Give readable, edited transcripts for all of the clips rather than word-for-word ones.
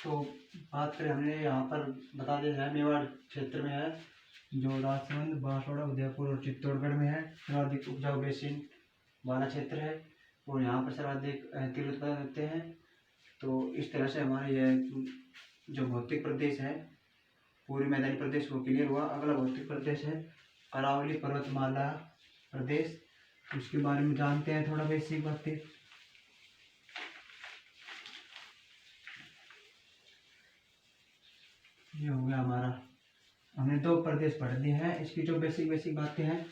तो बात करें, हमने यहाँ पर बता दिया है, मेवाड़ क्षेत्र में है, जो राजसमंद, बांसवाड़ा, उदयपुर और चित्तौड़गढ़ में है। सर्वाधिक उपजाऊ बेसिन वाला क्षेत्र है और यहाँ पर सर्वाधिक तिल उत्पादन होते हैं। तो इस तरह से हमारे यह जो भौतिक प्रदेश है, पूर्वी मैदानी प्रदेश, वो क्लियर हुआ। अगला भौतिक प्रदेश है अरावली पर्वतमाला प्रदेश। उसके बारे में जानते हैं थोड़ा बेसिक बातें। ये हो गया हमारा, हमने 2 प्रदेश पढ़ लिए हैं। इसकी जो बेसिक बातें हैं,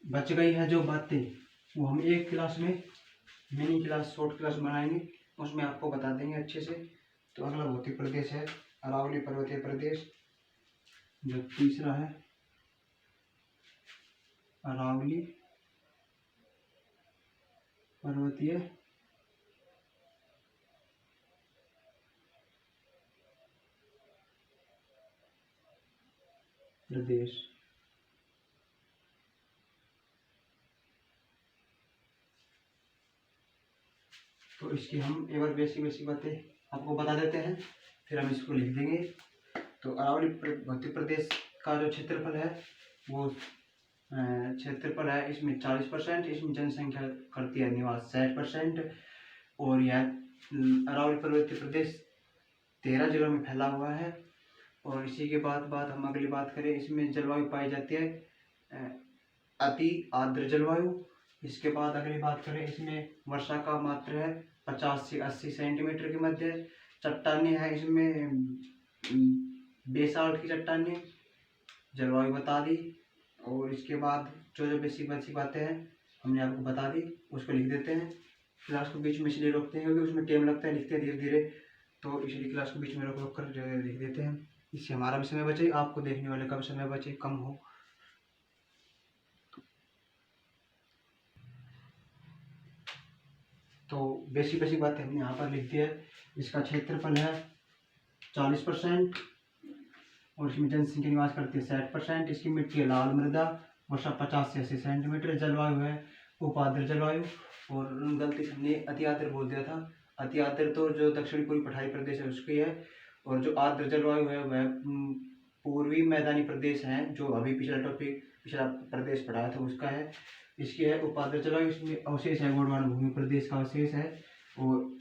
बच गई हैं जो बातें, वो हम एक क्लास में, मिनी क्लास, शॉर्ट क्लास बनाएंगे, उसमें आपको बता देंगे अच्छे से। तो अगला भौतिक प्रदेश है अरावली पर्वतीय प्रदेश। जो तीसरा है अरावली पर्वतीय प्रदेश। तो इसकी हम एक बार बेसिक बातें आपको बता देते हैं, फिर हम इसको लिख देंगे। तो अरावली भौतिक प्रदेश का जो क्षेत्रफल है, वो क्षेत्रफल है इसमें 40%, इसमें जनसंख्या करती है निवास 60%। और यह अरावली पर्वतीय प्रदेश 13 जिलों में फैला हुआ है। और इसी के बाद हम अगली बात करें, इसमें जलवायु पाई जाती है अति आर्द्र जलवायु। इसके बाद अगली बात करें, इसमें वर्षा का मात्रा है 50 से 80 सेंटीमीटर के मध्य। चट्टानें हैं इसमें बेसाल्ट की चट्टानें। जलवायु बता दी। और इसके बाद जो बेसिक बातें हैं हमने आपको बता दी, उसको लिख देते हैं। क्लास को बीच में इसलिए रोकते हैं क्योंकि उसमें टाइम लगता है, लिखते हैं धीरे धीरे, तो इसलिए क्लास को बीच में रोक कर लिख देते हैं। इससे हमारा भी समय बचे, आपको देखने वाले का भी समय बचे, कम हो। तो बेसिक बातें हमने यहाँ पर लिख दिया है। इसका क्षेत्रफल है 40% और इसमें जनसंख्या निवास करती है 60%। इसकी मिट्टी है लाल मृदा, वर्षा 50 से 80 सेंटीमीटर। जलवायु है उपाद्र जलवायु। और गलती से हमने अति आर्द्र बोल दिया था। अति आर्द्र तो जो दक्षिणी पूर्वी पठारी प्रदेश है उसकी है, और जो आर्द्र जलवायु है वह पूर्वी मैदानी प्रदेश है, जो अभी पिछला प्रदेश पढ़ाया था उसका है। इसकी है उपाद्र जलवायु। इसमें अवशेष है गोंडवाना भूमि प्रदेश का अवशेष है। और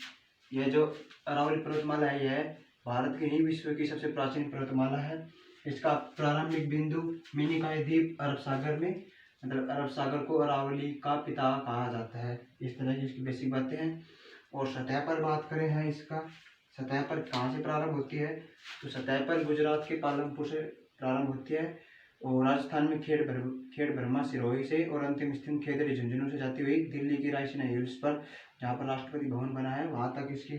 यह जो अरावली पर्वतमाला है, यह भारत की नहीं विश्व की सबसे प्राचीन पर्वतमाला है। इसका प्रारंभिक बिंदु मिनिकॉय द्वीप अरब सागर में, मतलब अरब सागर को अरावली का पिता कहा जाता है। इस तरह की इसकी बेसिक बातें हैं। और सतह पर बात करें हैं, इसका सतह पर कहाँ से प्रारंभ होती है, तो सतह पर गुजरात के पालमपुर से प्रारंभ होती है और राजस्थान में खेड़ ब्रह्मा सिरोही से, और अंतिम स्थान खेतड़ी झुंझुनू से जाती हुई दिल्ली की रायसीना हिल्स पर, जहाँ पर राष्ट्रपति भवन बना है, वहाँ तक इसकी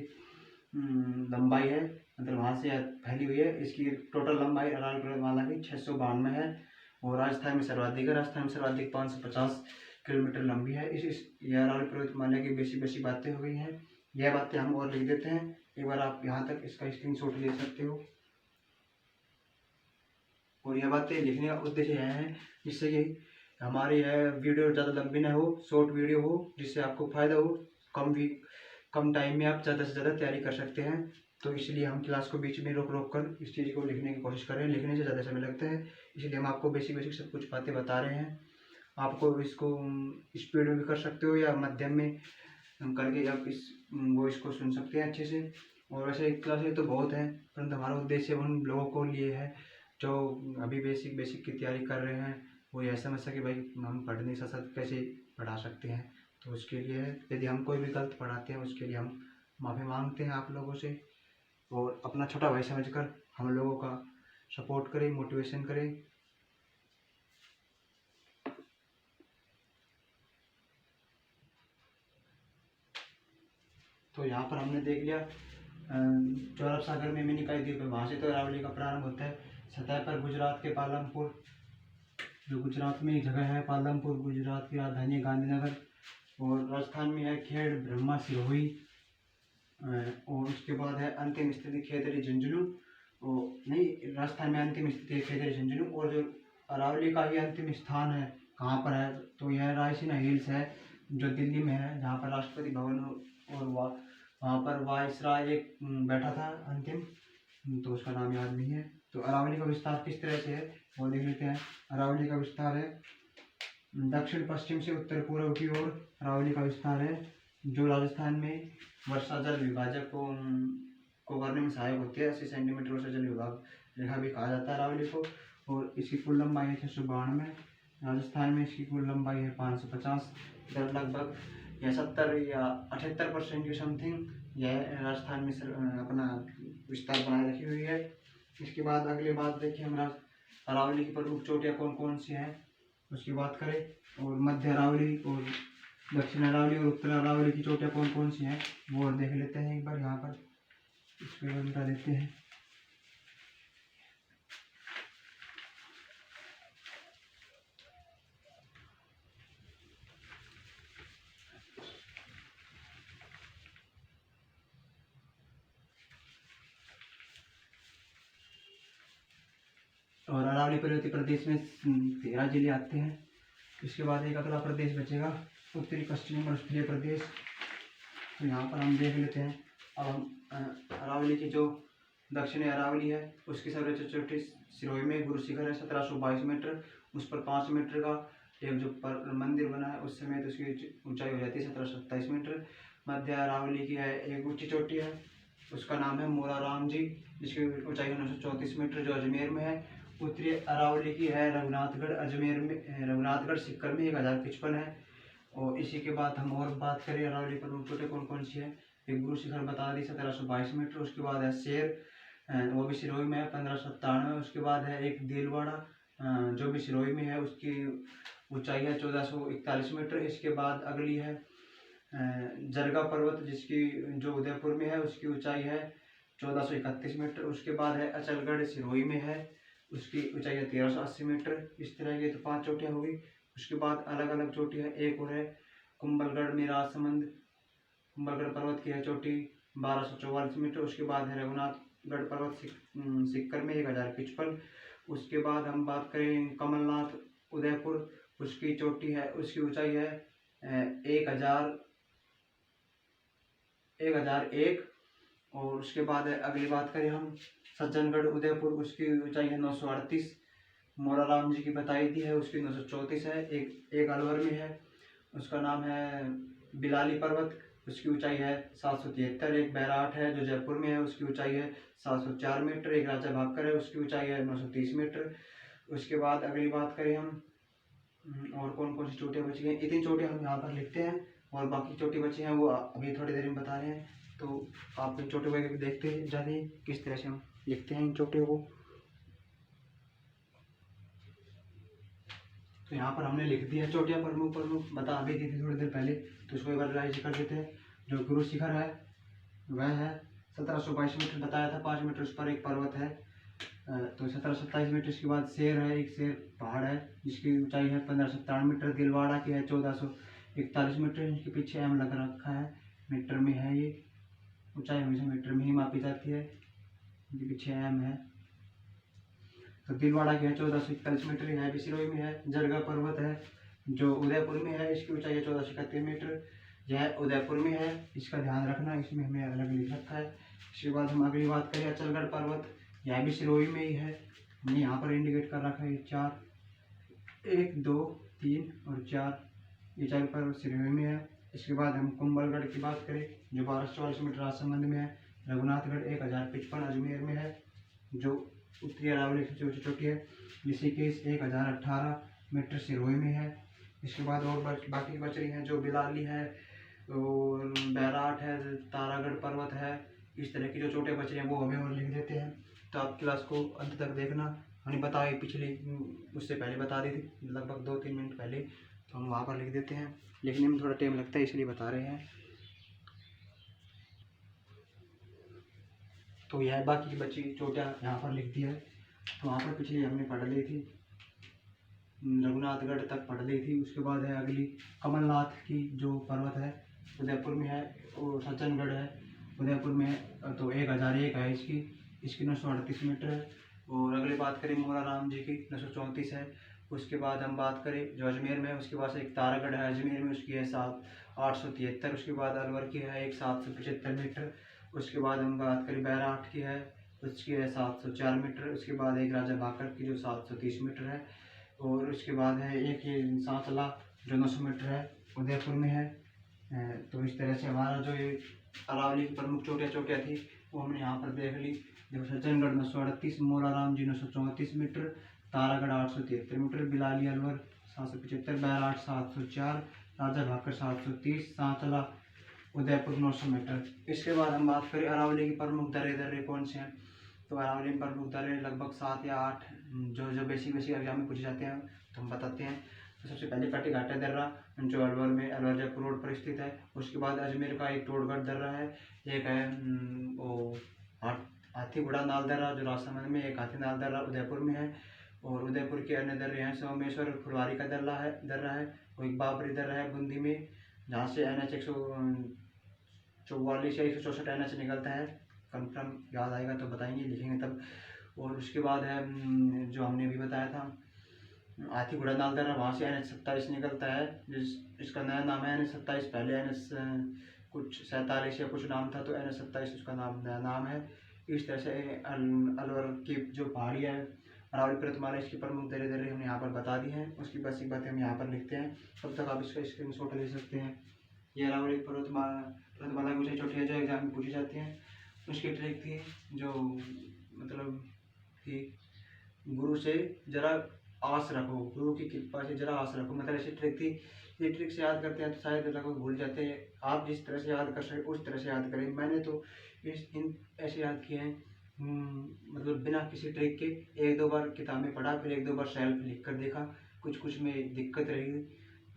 लंबाई है, मतलब वहाँ से फैली हुई है। इसकी टोटल लंबाई अरावली पर्वतमाला की 692 है। और राजस्थान में सर्वाधिक है, राजस्थान में सर्वाधिक 550 किलोमीटर लंबी है। यह अरावली पर्वतमाला की बेसिक बातें हो गई हैं। यह बातें हम और लिख देते हैं, एक बार आप यहाँ तक इसका स्क्रीनशॉट ले सकते हो। और यह बातें लिखने का उद्देश्य यह है जिससे कि हमारी यह वीडियो ज़्यादा लंबी ना हो, शॉर्ट वीडियो हो, जिससे आपको फ़ायदा हो। कम टाइम में आप ज़्यादा से ज़्यादा तैयारी कर सकते हैं। तो इसलिए हम क्लास को बीच में रोक कर इस चीज़ को लिखने की कोशिश कर रहे हैं। लिखने से ज़्यादा समय लगता है, इसलिए हम आपको बेसिक सब कुछ बातें बता रहे हैं। आपको इसको स्पीड में भी कर सकते हो या मध्यम में करके आप इसको सुन सकते हैं अच्छे से। और वैसे क्लासेस तो बहुत हैं, परंतु हमारा उद्देश्य उन लोगों को लिए है जो अभी बेसिक की तैयारी कर रहे हैं, वो यह समझ सके भाई हम पढ़ने के साथ कैसे पढ़ा सकते हैं। तो उसके लिए यदि हम कोई भी गलत पढ़ाते हैं, उसके लिए हम माफ़ी मांगते हैं आप लोगों से। और अपना छोटा भाई समझकर हम लोगों का सपोर्ट करें, मोटिवेशन करें। तो यहाँ पर हमने देख लिया जो अरब सागर में मिनिकॉय द्वीप है, वहाँ से तो अरावली का प्रारंभ होता है। सतह पर गुजरात के पालमपुर, जो गुजरात में एक जगह है पालमपुर, गुजरात की राजधानी है गांधीनगर। और राजस्थान में है खेड़ ब्रह्मा सिरोही। और उसके बाद है अंतिम स्थिति खेतड़ी झुंझुनू। और नहीं, राजस्थान में अंतिम स्थिति है खेतड़ी झुंझुनू। और जो अरावली का ही अंतिम स्थान है कहाँ पर है, तो यह रायसीना हिल्स है जो दिल्ली में है, जहाँ पर राष्ट्रपति भवन और वहाँ पर वायसराय एक बैठा था अंतिम। तो उसका नाम याद नहीं है। तो अरावली का विस्तार किस तरह से है वो देख लेते हैं। अरावली का विस्तार है दक्षिण पश्चिम से उत्तर पूर्व की ओर अरावली का विस्तार है, जो राजस्थान में वर्षा जल विभाजक को करने में सहायक होती है। 80 सेंटीमीटर वर्षा जल विभाग रेखा भी कहा जाता है अरावली को। और इसकी कुल लंबाई है 692। राजस्थान में इसकी कुल लंबाई है 550। इधर लगभग या 70 या 78% की समथिंग यह राजस्थान में अपना विस्तार बनाए रखी हुई है। इसके बाद अगली बात देखिए हम अरावली की प्रमुख चोटियाँ कौन कौन सी हैं उसकी बात करें। और मध्य अरावली और दक्षिण अरावली और उत्तर अरावली की चोटियाँ कौन कौन सी हैं वो और देख लेते हैं एक बार। यहाँ पर इसको बता देते हैं। और अरावली पर्वतीय प्रदेश में 13 जिले आते हैं। इसके बाद एक अगला प्रदेश बचेगा उत्तरी पश्चिमी और उत्तरी प्रदेश। तो यहाँ पर हम देख लेते हैं। अब हम अरावली की जो दक्षिणी अरावली है उसकी सर्वोच्च चोटी सिरोही में गुरु शिखर है 1722 मीटर। उस पर 5 मीटर का एक जो मंदिर बना है उस समय तो उसकी ऊंचाई हो जाती है 1727 मीटर। मध्य अरावली की है एक ऊंची चोटी है, उसका नाम है मोरा राम जी, जिसकी ऊंचाई 934 मीटर जो अजमेर में है। उत्तरी अरावली की है रघुनाथगढ़ अजमेर में, रघुनाथगढ़ सिक्कर में 1055 है। और इसी के बाद हम और बात करें अरावली प्रमुख चोटियाँ कौन कौन सी है। एक गुरु शिखर बता दी 1722 मीटर। उसके बाद है शेर, वो भी सिरोही में है 1597। उसके बाद है एक देलवाड़ा जो भी सिरोही में है, उसकी ऊंचाई है 1441 मीटर। इसके बाद अगली है जरगा पर्वत जिसकी जो उदयपुर में है, उसकी ऊंचाई है 1431 मीटर। उसके बाद है अचलगढ़ सिरोही में है, उसकी ऊंचाई है 1380 मीटर। इस तरह की तो 5 चोटियाँ होगी। उसके बाद अलग अलग चोटी है, एक और है कुंभलगढ़ में राजसमंद, कुंभलगढ़ पर्वत की है चोटी 1244 मीटर। उसके बाद है रघुनाथगढ़ पर्वत सिक्कर में 1055। उसके बाद हम बात करें कमलनाथ उदयपुर, उसकी चोटी है, उसकी ऊंचाई है 1001। और उसके बाद अगली बात करें हम सज्जनगढ़ उदयपुर, उसकी ऊंचाई है 938। मोरा राम जी की बताई दी है, उसकी 934 है। एक अलवर में है, उसका नाम है बिलाली पर्वत, उसकी ऊंचाई है 773। एक बैराट है जो जयपुर में है, उसकी ऊंचाई है 704 मीटर। एक राजा भाकर है, उसकी ऊंचाई है 930 मीटर। उसके बाद अगली बात करें हम और कौन कौन सी चोटियाँ बची हैं, इतनी चोटियाँ हम यहाँ पर लिखते हैं। और बाकी चोटी बची हैं वो अभी थोड़ी देर में बता रहे हैं। तो आप इन चोटियों को देखते जाते हैं किस तरह से हम लिखते हैं इन चोटियों को। तो यहाँ पर हमने लिख दिया चोटियाँ प्रमुख प्रमुख बता अभी दी थी थोड़ी देर पहले, तो इसको एक बार रिवाइज कर देते हैं। जो गुरु शिखर है वह है 1722 मीटर बताया था, 5 मीटर उस पर एक पर्वत है। तो 1727 मीटर। इसके बाद शेर है, एक शेर पहाड़ है जिसकी ऊंचाई है 1597 मीटर। दिलवाड़ा की है 1441 मीटर। इसके पीछे एम लग रखा है, मीटर में है ये, ऊंचाई हमेशा मीटर में ही मापी जाती है, इनके पीछे एम है। तो दिलवाड़ा की है 1441 मीटर, यह भी सिरोही में है। जरगा पर्वत है जो उदयपुर में है, इसकी ऊंचाई है 1431 मीटर, यह उदयपुर में है, इसका ध्यान रखना, इसमें हमें अलग लिख रखा है। इसके बाद हम अगली बात करें अचलगढ़ पर्वत, यह भी सिरोही में ही है, हमने यहाँ पर इंडिकेट कर रखा है 4, 1 2 3 और 4, ये 4 पर्वत सिरोही में है। इसके बाद हम कुंभलगढ़ की बात करें जो 1244 मीटर राजसमंद में है। रघुनाथगढ़ 1055 अजमेर में है, जो उत्तरी अरावली सबसे ऊंची चोटी है। ऋषिकेश 1018 मीटर सिरोही में है। इसके बाद और बाकी बच रही हैं जो बिलाली है और बैराट है, तारागढ़ पर्वत है, इस तरह की जो चोटियाँ बच रही हैं वो हमें और लिख देते हैं। तो आप क्लास को अंत तक देखना, हमने बताई पिछली उससे पहले बता दी थी लगभग 2-3 मिनट पहले, तो हम वहाँ पर लिख देते हैं। लिखने में थोड़ा टाइम लगता है इसलिए बता रहे हैं। तो यह बाकी की बची चोटियाँ यहाँ पर लिख दी है। तो वहाँ पर पिछली हमने पढ़ ली थी, रघुनाथगढ़ तक पढ़ ली थी। उसके बाद है अगली कमलनाथ की जो पर्वत है उदयपुर में है, और सज्जनगढ़ है उदयपुर में है, तो 1001 है इसकी 938 मीटर है। और अगली बात करें मोरा राम जी की 934 है। उसके बाद हम बात करें जो अजमेर में है उसके पास एक तारागढ़ है अजमेर में, उसकी है 873। उसके बाद अलवर की है एक 775 मीटर। उसके बाद हम बात करें बैराट की है उसकी है 704 मीटर। उसके बाद एक राजा भाकर की जो 730 मीटर है। और उसके बाद है एक ये सांचला जो 900 मीटर है, उदयपुर में है। तो इस तरह से हमारा जो ये अरावली की प्रमुख चोटियाँ थी वो हमने यहाँ पर देख ली। देखो सज्जनगढ़ 938, मोराराम जी 934 metre, Taragarh 873 metre, Bilali Alwar 775, Bairat 704, राजा भाकर 730, सांचला उदयपुर 900 मीटर। इसके बाद हम बात करें अरावली की प्रमुख दर्रे कौन से हैं। तो अरावली में प्रमुख दर्रे लगभग 7 या 8 जो बेसिक एग्जाम में पूछे जाते हैं तो हम बताते हैं। तो सबसे पहले कटी घाटा दर्रा जो अलवर में अलवर जयपुर रोड पर स्थित है। उसके बाद अजमेर का एक टोडगढ़ दर्रा है, एक है वो हाथीगुड़ा नाल दर्रा जो राजसमंद में, एक हाथी नाल दर्रा उदयपुर में है। और उदयपुर के अन्य दर्रे हैं सोमेश्वर फुलवारी का दर्रा है, वो एक बाबरी दर्रा है बूंदी में, जहाँ से NH 144 या 164 NH निकलता है। कंफर्म याद आएगा तो बताएंगे, लिखेंगे तब। और उसके बाद है जो हमने अभी बताया था हाथीगुड़ा नाल दर्रा, वहाँ से NH 27 निकलता है, इसका नया नाम है NH 27। पहले NH कुछ 47 या कुछ नाम था, तो NH 27 उसका नया नाम है। इस तरह से अलवर की जो पहाड़ी है अरावली पर्वतमाला, इसकी प्रमुख दर्रे हमने यहाँ पर बता दी हैं। उसकी बेसिक बातें हम यहाँ पर लिखते हैं, तब तक आप इसका स्क्रीनशॉट ले सकते हैं। ये अरावली पर्वतमाला की ऊंचाई चोटियाँ जो एग्जाम में पूछी जाती हैं। उसकी ट्रिक थी जो मतलब कि गुरु से जरा आस रखो, गुरु की कृपा से जरा आस रखो, मतलब ऐसी ट्रिक थी। ये ट्रिक से याद करते हैं तो शायद लगभग भूल जाते हैं। आप जिस तरह से याद कर सके उस तरह से याद करें। मैंने तो इन ऐसे याद किए हैं, मतलब बिना किसी ट्रिक के। 1-2 बार किताबें पढ़ा, फिर 1-2 बार सेल्फ लिख कर देखा। कुछ में दिक्कत रही,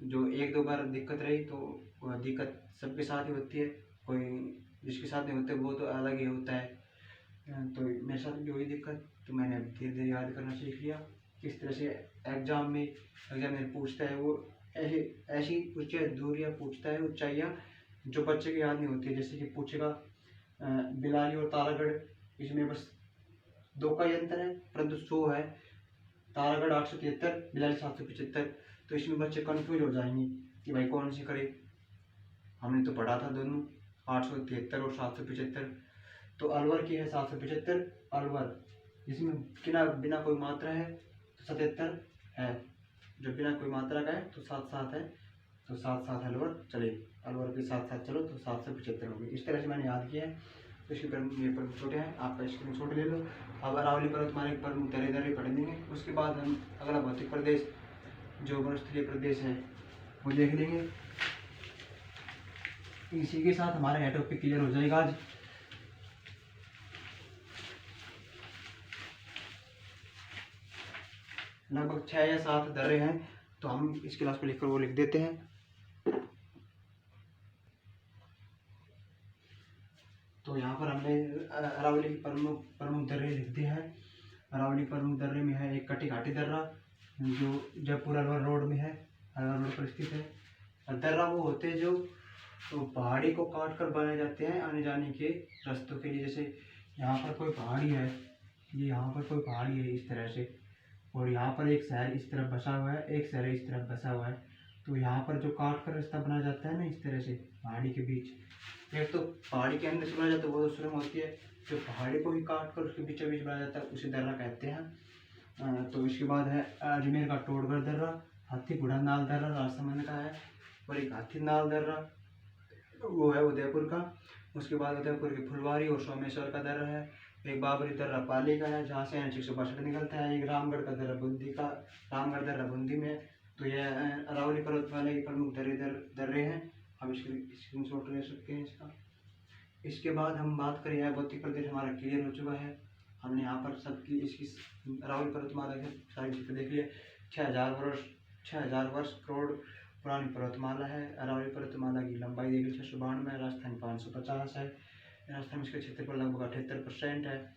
जो 1-2 बार दिक्कत रही तो वह दिक्कत सबके साथ ही होती है, कोई जिसके साथ नहीं होते वो तो अलग ही होता है। तो मेरे साथ भी हुई दिक्कत, तो मैंने धीरे धीरे याद करना सीख लिया। किस तरह से एग्जाम में पूछता है, वो ऐसी ऊंचाई दूरियाँ पूछता है, ऊंचाइयाँ जो बच्चे की याद नहीं होती है। जैसे कि पूछेगा बिलाली और तारागढ़, इसमें बस 2 का ही अंतर है, परंतु 100 है। तारागढ़ 873, बिलाली 775, तो इसमें बच्चे कन्फ्यूज हो जाएंगे कि भाई कौन सी करे। हमने तो पढ़ा था दोनों 873 और 775। तो अलवर की है 775 अलवर, जिसमें बिना कोई मात्रा है तो 77 है, जो बिना कोई मात्रा का है तो 7-7 है, तो 7-7 अलवर चले, अलवर के 7-7 चलो तो 775 होगी। इस तरह से मैंने याद किया है। तो इसके प्रमुख छोटे हैं, आपका स्क्रीनशॉट ले लो। अब अरावली पर्वतमाला के प्रमुख दर्रे पढ़ लेंगे। उसके बाद हम अगला भौतिक प्रदेश जो वनस्थलीय प्रदेश है वो देख लेंगे। इसी के साथ हमारा यह टॉपिक क्लियर हो जाएगा आज। लगभग 6 या 7 दर्रे हैं, तो हम इस क्लास को लिखकर वो लिख देते हैं। तो यहाँ पर हमने अरावली की प्रमुख दर्रे लिख दिए हैं। अरावली प्रमुख दर्रे में है एक कटी घाटी दर्रा जो जयपुर अलवर रोड में है, अलवर रोड पर स्थित है। दर्रा वो होते हैं जो तो पहाड़ी को काट कर बनाए जाते हैं आने जाने के रास्तों के लिए। जैसे यहाँ पर कोई पहाड़ी है, ये यहाँ पर कोई पहाड़ी है इस तरह से, और यहाँ पर एक शहर इस तरफ बसा हुआ है, एक शहर इस तरफ बसा हुआ है। तो यहाँ पर जो काट कर रास्ता बनाया जाता है ना इस तरह से पहाड़ी के बीच, एक तो पहाड़ी के अंदर से बनाया जाता है वो तो सुरंग होती है, जो पहाड़ी को भी काट कर उसके बीचों बीच बनाया जाता है उसे दर्रा कहते हैं। तो इसके बाद है अजमेर का टोडगढ़ दर्रा, हाथीगुड़ा नाल दर्रा राजसमंद का है, और एक हाथी नाल दर्रा वो है उदयपुर का। उसके बाद उदयपुर की फुलवारी और सोमेश्वर का दर्रा है, एक बाबरी दर्रा पाली का है जहाँ से NH 162 निकलता है, एक रामगढ़ का दर्रा रामगढ़ दर्रा बूंदी में। तो यह अरावली पर्वतमाला के प्रमुख दर्रे हैं, हम स्क्रीनशॉट ले सकते हैं इसका। इसके बाद हम बात करें यह भौतिक प्रदेश हमारा क्लियर हो चुका है। हमने यहाँ पर सबकी इसकी अरावली पर्वतमाला के सारी चित्र देख लिए। 6000 वर्ष करोड़ पुरानी पर्वतमाला है। अरावली पर्वतमाला की लंबाई देख ली 692 है, राजस्थान 550 है, राजस्थान में इसका क्षेत्रफल लगभग 78% है।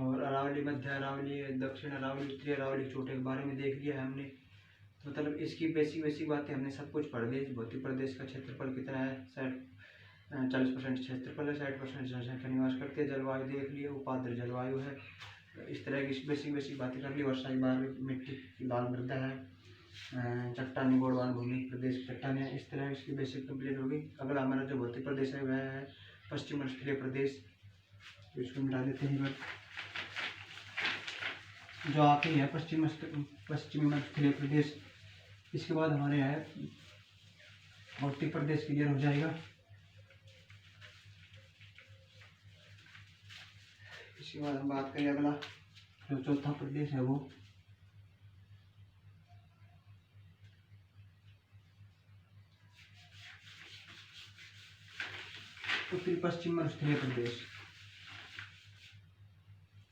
और अरावली, मध्य अरावली, दक्षिण अरावली, उत्तरी अरावली चोटी के बारे में देख लिया है हमने। तो मतलब इसकी बेसिक बातें हमने सब कुछ पढ़ ली। भौतिक प्रदेश का क्षेत्रफल कितना है, 40% क्षेत्रफल है, 60% जनसंख्या निवास करती है। जलवायु देख लिए, उपाद्र जलवायु है। इस तरह की बेसिक बातें कर ली। वर्षा के बारे में मिट्टी की लाल मृदा है, चट्टानी गोडवान भूमि प्रदेश की चट्टाने है। इस तरह इसकी बेसिक कंप्लीट होगी। अगला हमारा जो भौतिक प्रदेश है वह है पश्चिम वनस्थलीय प्रदेश। तो इसको मिटा देते हैं इधर। जो आखिरी है पश्चिमी मध्य प्रदेश, इसके बाद हमारे है उत्तर प्रदेश क्लियर हो जाएगा। इसके बाद हम बात करें अगला जो चौथा प्रदेश है वो उत्तरी पश्चिम मध्य प्रदेश।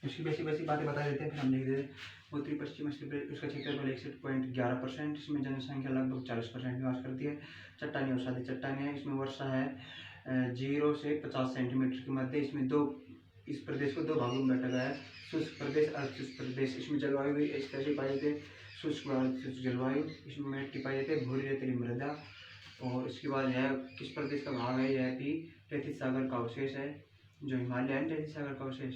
इसकी बेसिक बातें बता देते हैं, फिर हम लिख देते हैं। उत्तरी पश्चिम मध्य प्रदेश, उसका क्षेत्रफल 61.11%, इसमें जनसंख्या लगभग 40% निवास करती है। चट्टानी और सादी चट्टानी है। इसमें वर्षा है 0 से 50 सेंटीमीटर के मध्य। इसमें इस प्रदेश को 2 भागों में बांटा गया है, शुष्क प्रदेश और अर्धशुष्क प्रदेश। इसमें जलवायु भी इस तरह से पाई जाती है, शुष्क व अर्धशुष्क जलवायु। इसमें मिट्टी पाई जाती है भूरी रेतीली मृदा। और इसके बाद यह किस प्रदेश का भाग है, यह भी तैतीस सागर का अवशेष है, जो हिमालयन तैतीस सागर का अवशेष।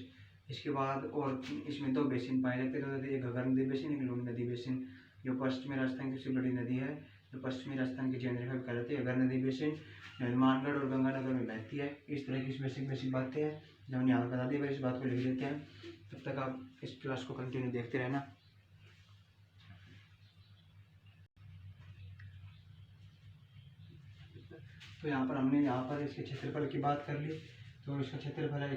इसके बाद और इसमें 2 बेसिन पाए जाते हैं, एक घग्गर नदी बेसिन, एक लूनी नदी बेसिन। जो पश्चिमी राजस्थान की सबसे बड़ी नदी है, जो पश्चिमी राजस्थान की जीवन रेखा कहा जाती है, घग्गर नदी बेसिन हनुमानगढ़ और गंगानगर में बहती है। इस तरह की बेसिक बातें हैं जो हमने यहाँ बता दी, पर इस बात को लिख देते हैं। तब तक आप इस क्लास को कंटिन्यू देखते रहना। तो यहाँ पर इसके क्षेत्रफल की बात कर ली। तो इसका क्षेत्रफल है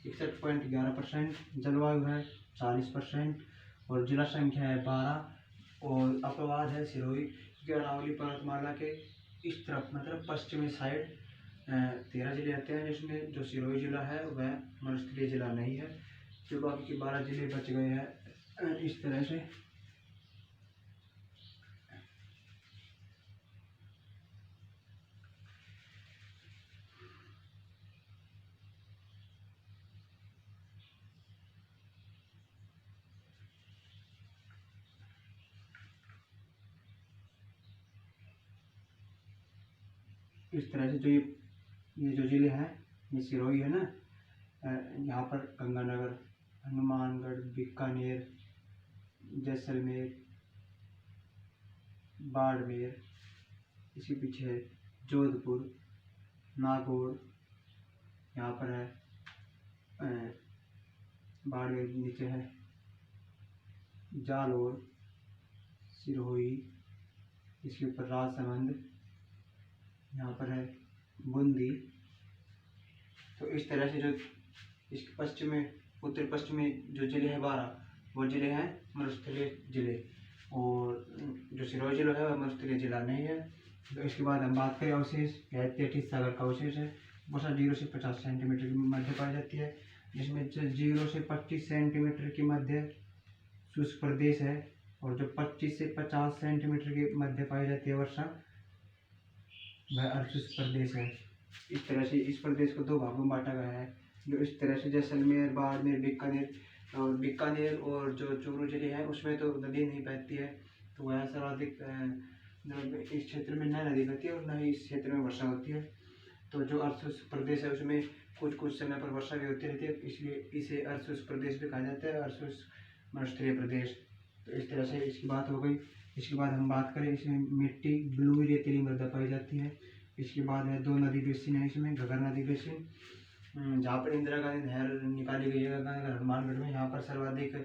61.11%, जलवायु है 40% और जिला संख्या है 12 और अपवाद है सिरोही, क्योंकि अरावली पर्वतमाला के इस तरफ मतलब पश्चिमी साइड 13 जिले आते हैं, जिसमें जो सिरोही जिला है वह मरुस्थलीय जिला नहीं है। जो बाकी के 12 जिले बच गए हैं इस तरह से। इस तरह से जो ये जो जिले हैं, ये सिरोही है ना, यहाँ पर गंगानगर, हनुमानगढ़, बीकानेर, जैसलमेर, बाड़मेर, इसके पीछे है जोधपुर, नागौर, यहाँ पर है बाड़मेर, नीचे है जालौर, सिरोही, इसके ऊपर राजसमंद, यहाँ पर है बूंदी। तो इस तरह से जो इसके पश्चिम में उत्तर पश्चिमी जो जिले हैं 12, वो जिले हैं मरुस्थलीय जिले, और जो सिरोही जिला है वह मरुस्थलीय जिला नहीं है। तो इसके बाद हम बात करें अवशेष, यह तैतीस सागर का अवशेष है। वर्षा 0 से 50 सेंटीमीटर के मध्य पाई जाती है, जिसमें 0 से 25 सेंटीमीटर के मध्य शुष्क प्रदेश है, और जो 25 से 50 सेंटीमीटर के मध्य पाई जाती है वर्षा, वह अर्धशुष्क प्रदेश है। इस तरह से इस प्रदेश को 2 भागों में बांटा गया है। जो इस तरह से जैसलमेर, बाड़मेर, बीकानेर और जो चूरू जिले हैं उसमें तो नदी नहीं बहती है, तो वह सर्वाधिक इस क्षेत्र में न नदी बहती है और न ही इस क्षेत्र में वर्षा होती है। तो जो अर्धशुष्क प्रदेश है उसमें कुछ समय पर वर्षा भी होती रहती है, इसलिए इसे अर्धशुष्क प्रदेश भी कहा जाता है, अर्धशुष्क मरुस्थलीय प्रदेश। तो इस तरह से इसकी बात हो गई। इसके बाद हम बात करें, इसमें मिट्टी ब्लू रेतीली मृदा पाई जाती है। इसके बाद है 2 नदी बेसिन है, इसमें घग्गर नदी बेसिन, जहाँ पर इंदिरा गांधी नहर निकाली गई है हनुमानगढ़ में। यहाँ पर सर्वाधिक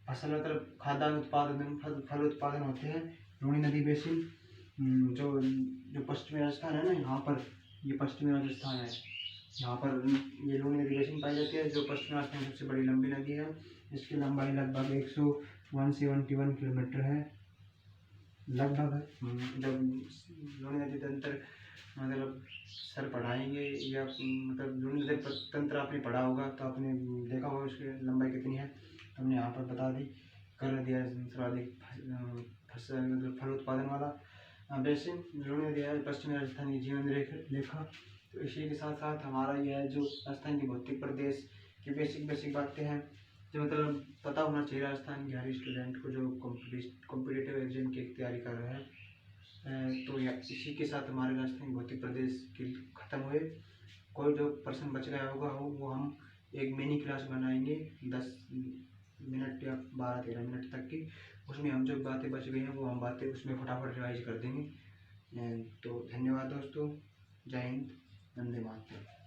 फसल मतलब खाद्यान्न उत्पादन, फल उत्पादन होते हैं। लूनी नदी बेसिन, जो पश्चिमी राजस्थान है ना, यहाँ पर ये पश्चिमी राजस्थान है, यहाँ पर ये लूनी नदी बेसिन पाई जाती है, जो पश्चिमी राजस्थान की सबसे बड़ी लंबी नदी है। इसकी लंबाई लगभग 171 किलोमीटर है लगभग। जब लूनी नदी तंत्र मतलब सर पढ़ाएंगे या मतलब लूनी नदी तंत्र आपने पढ़ा होगा तो आपने देखा होगा उसकी लंबाई कितनी है, तो हमने यहाँ पर बता दी कर दिया। सर्वाधिक फसल मतलब फल उत्पादन वाला बेसिन लूनी नदी है, पश्चिमी राजस्थान की जीवन रेखा। तो इसी के साथ साथ हमारा यह जो राजस्थान के भौतिक प्रदेश की बेसिक बातें हैं, जो मतलब पता होना चाहिए राजस्थान के हर स्टूडेंट को जो कॉम्पिटिटिव एग्जाम की तैयारी कर रहे हैं। तो इसी के साथ हमारे राजस्थान भौतिक प्रदेश की ख़त्म हुए। कोई जो प्रश्न बच गया होगा वो हम एक मिनी क्लास बनाएंगे 10 मिनट या 12-13 मिनट तक की, उसमें हम जो बातें बच गई हैं वो हम बातें उसमें फटाफट रिवाइज कर देंगे। तो धन्यवाद दोस्तों, जय हिंद, वंदे मातरम।